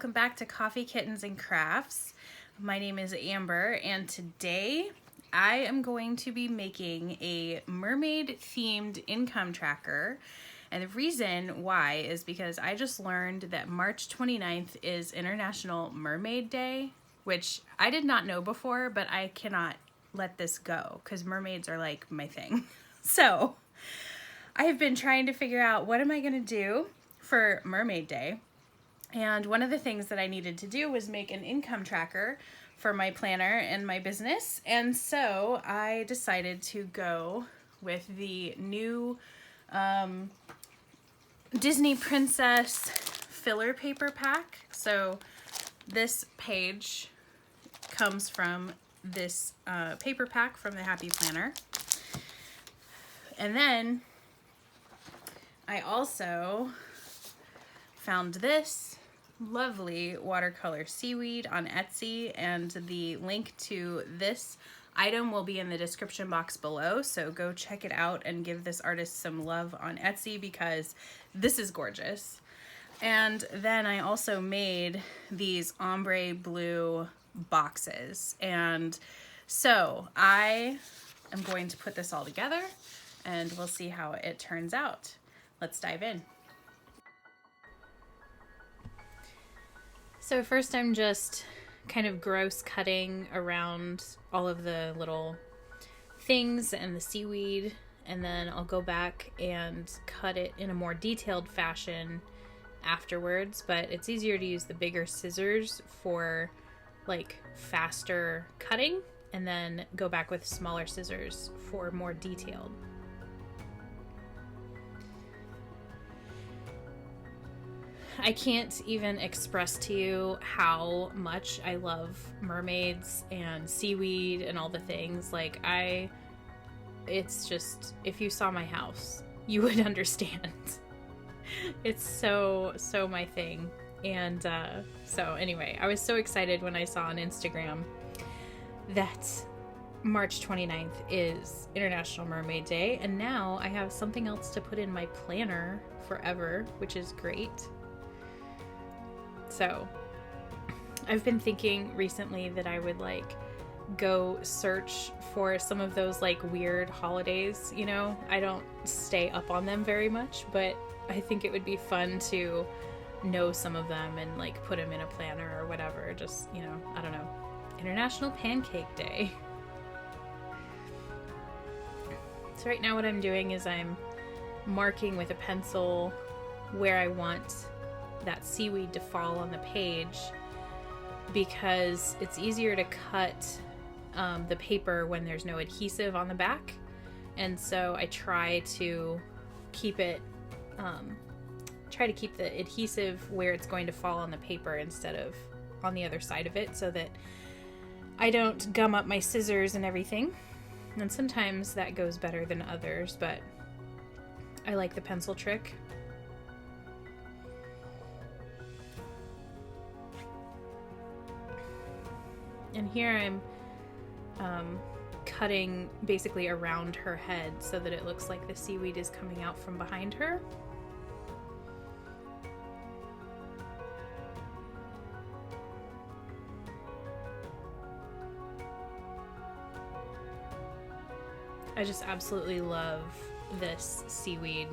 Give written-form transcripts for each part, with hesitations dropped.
welcome back to Coffee Kittens and Crafts. My name is Amber, and today I am going to be making a mermaid themed income tracker. And the reason why is because I just learned that March 29th is International Mermaid Day, which I did not know before, but I cannot let this go because mermaids are like my thing. So I have been trying to figure out what am I going to do for Mermaid Day. And one of the things that I needed to do was make an income tracker for my planner and my business. And so I decided to go with the new Disney Princess filler paper pack. So this page comes from this paper pack from the Happy Planner. And then I also found this lovely watercolor seaweed on Etsy, and the link to this item will be in the description box below, so go check it out and give this artist some love on Etsy because this is gorgeous. And then I also made these ombre blue boxes, and so I am going to put this all together and we'll see how it turns out. Let's dive in. So first I'm just kind of gross cutting around all of the little things and the seaweed, and then I'll go back and cut it in a more detailed fashion afterwards, but it's easier to use the bigger scissors for like faster cutting, and then go back with smaller scissors for more detailed. I can't even express to you how much I love mermaids and seaweed and all the things. Like it's just, if you saw my house, you would understand. It's so my thing. And so anyway, I was so excited when I saw on Instagram that March 29th is International Mermaid Day, and now I have something else to put in my planner forever, which is great. So I've been thinking recently that I would like go search for some of those like weird holidays, you know. I don't stay up on them very much, but I think it would be fun to know some of them and like put them in a planner or whatever. Just, you know, I don't know. International Pancake Day. So right now what I'm doing is I'm marking with a pencil where I want that seaweed to fall on the page, because it's easier to cut the paper when there's no adhesive on the back. And so I try to keep it the adhesive where it's going to fall on the paper instead of on the other side of it, so that I don't gum up my scissors and everything. And sometimes that goes better than others, but I like the pencil trick. And here I'm cutting basically around her head so that it looks like the seaweed is coming out from behind her. I just absolutely love this seaweed,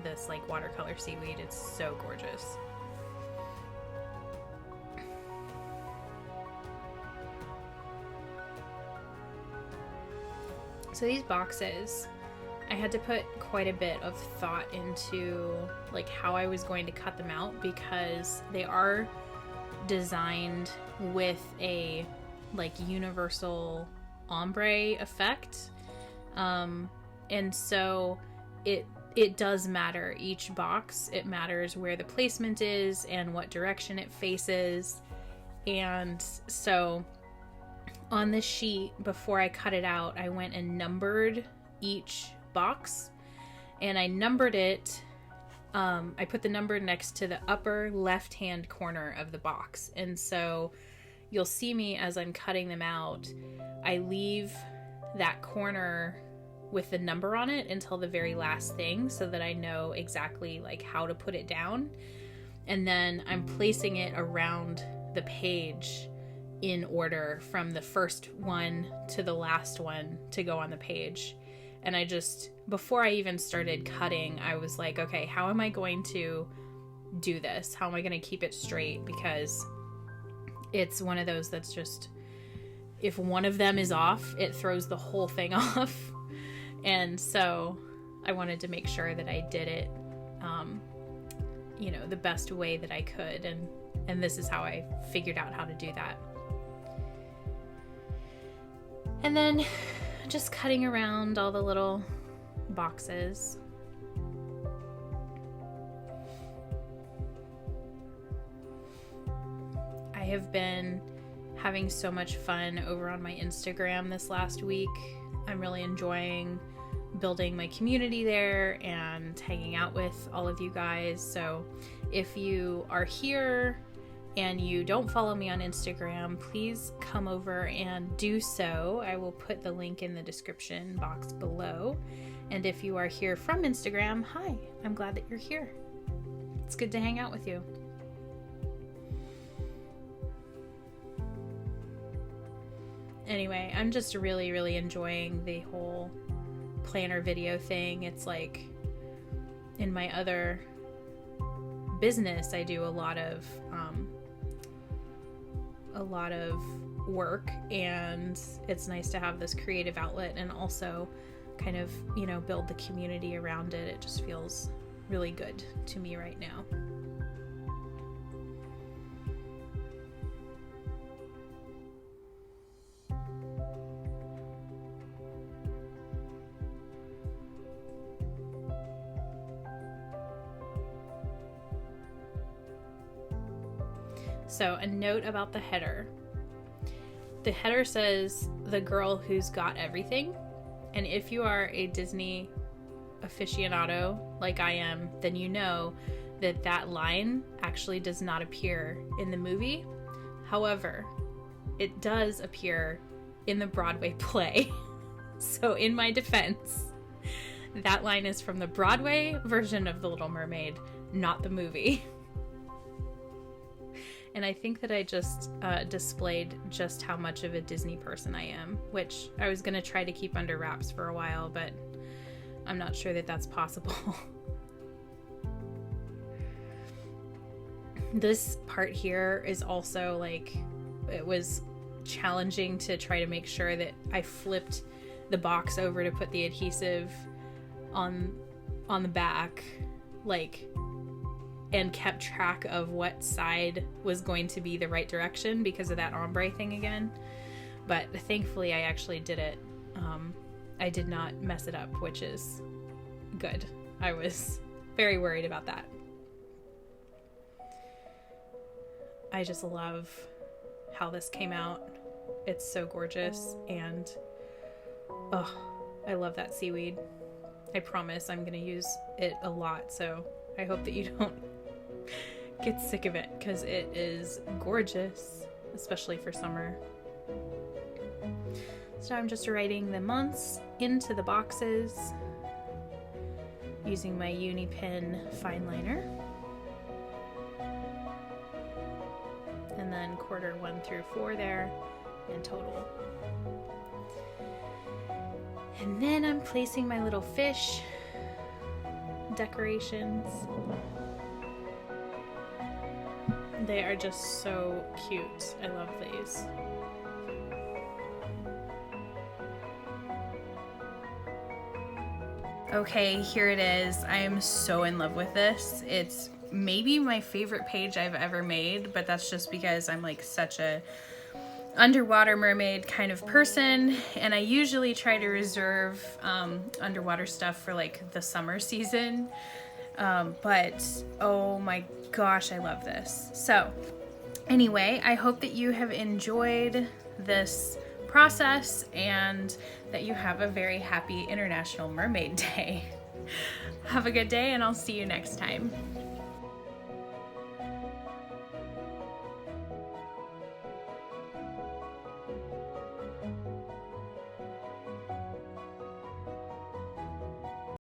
this like watercolor seaweed. It's so gorgeous. So these boxes, I had to put quite a bit of thought into like how I was going to cut them out, because they are designed with a like universal ombre effect. And so it does matter. Each box, it matters where the placement is and what direction it faces. And so on this sheet, before I cut it out, I went and numbered each box, and I numbered it. I put the number next to the upper left-hand corner of the box. And so you'll see me as I'm cutting them out, I leave that corner with the number on it until the very last thing, so that I know exactly like how to put it down. And then I'm placing it around the page in order from the first one to the last one to go on the page. And I just, before I even started cutting, I was like, okay, how am I going to do this? How am I going to keep it straight? Because it's one of those that's just, if one of them is off, it throws the whole thing off. And so I wanted to make sure that I did it, the best way that I could. And this is how I figured out how to do that. And then just cutting around all the little boxes. I have been having so much fun over on my Instagram this last week. I'm really enjoying building my community there and hanging out with all of you guys. So if you are here and you don't follow me on Instagram, please come over and do so. I will put the link in the description box below. And if you are here from Instagram, hi, I'm glad that you're here. It's good to hang out with you. Anyway, I'm just really, really enjoying the whole planner video thing. It's like in my other business, I do a lot of work, and it's nice to have this creative outlet and also kind of, build the community around it. It just feels really good to me right now. So a note about the header. The header says the girl who's got everything. And if you are a Disney aficionado like I am, then you know that that line actually does not appear in the movie. However, it does appear in the Broadway play. So in my defense, that line is from the Broadway version of The Little Mermaid, not the movie. And I think that I just displayed just how much of a Disney person I am, which I was going to try to keep under wraps for a while, but I'm not sure that that's possible. This part here is also like, it was challenging to try to make sure that I flipped the box over to put the adhesive on the back, and kept track of what side was going to be the right direction because of that ombre thing again. But thankfully I actually did it. I did not mess it up, which is good. I was very worried about that. I just love how this came out. It's so gorgeous, and I love that seaweed. I promise I'm going to use it a lot, so I hope that you don't get sick of it, because it is gorgeous, especially for summer. So I'm just writing the months into the boxes using my uni pen fine liner, and then quarter 1 through 4 there in total. And then I'm placing my little fish decorations. They are just so cute. I love these. Okay, here it is. I am so in love with this. It's maybe my favorite page I've ever made, but that's just because I'm like such a underwater mermaid kind of person, and I usually try to reserve underwater stuff for like the summer season. But oh my gosh, I love this. So anyway, I hope that you have enjoyed this process and that you have a very happy International Mermaid Day. Have a good day, and I'll see you next time.